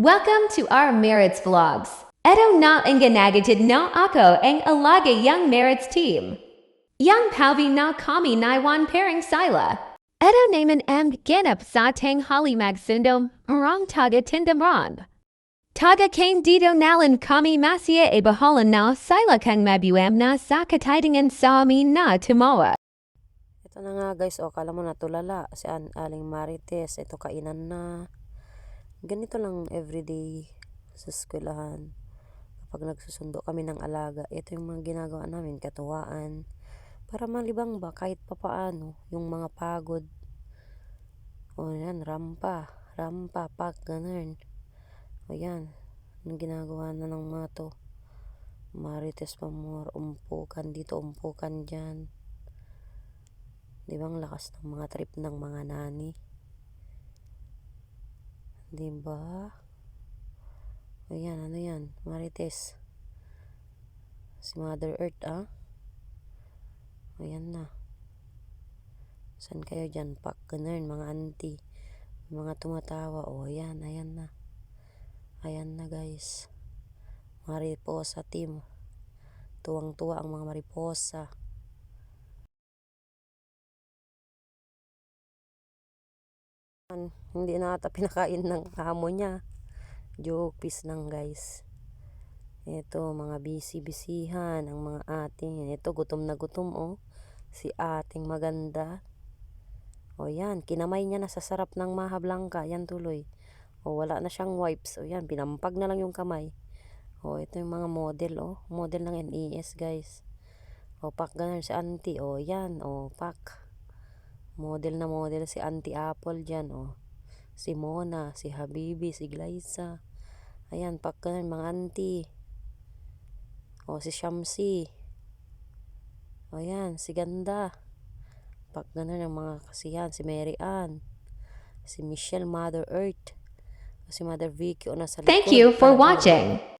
Welcome to our Merits Vlogs. Eto na ang ginagitid na ako ang alaga young Merits team. Young Palvi na kami naiwan pairing sila. Eto naman ang ginap sa tanghali magsundo, marang taga tindamram. Taga kang dito nalan kami masya e bahalan na sila kang mabuam na sa katidingan sa amin na tumawa. Ito na nga guys, kala mo natulala si Aling Marites, ito kainan na. Ganito lang everyday sa eskwelahan. Kapag nagsusundo kami ng alaga, ito yung mga ginagawa namin, katuwaan. Para malibang ba kahit papaano, yung mga pagod. O yan, rampa, pak, ganun. O yan, yung ginagawa na ng mga to. Marites Pamor, umpukan dito, umpukan dyan. Di ba ang lakas ng mga trip ng mga nani? Di ba? Ayan, ano yan? Marites. Si Mother Earth, Ayan na. San kayo dyan? Pak, ganun, mga auntie. Mga tumatawa. Ayan, ayan na. Ayan na, guys. Mariposa team. Tuwang-tuwa ang mga mariposa. Hindi na ata pinakain ng amo niya. Joke, peace lang guys. Ito, mga busy-busyhan ang mga ating. Ito, gutom na gutom, si ating maganda. Yan, kinamay niya na sa sarap ng Maha Blanca. Yan tuloy. Wala na siyang wipes. Yan, pinampag na lang yung kamay. Ito yung mga model, model ng NES guys. Pak ganun si auntie. Yan, pak. Model na model si Auntie Apple dyan, Si Mona, si Habibi, si Glyza. Ayan, pak ganun mga auntie. Si Shamsi. Ayan, si Ganda. Pak ganun ang mga kasihan. Si Mary Ann. Si Michelle, Mother Earth. Si Mother Vicky, nasa likod. Thank you for watching.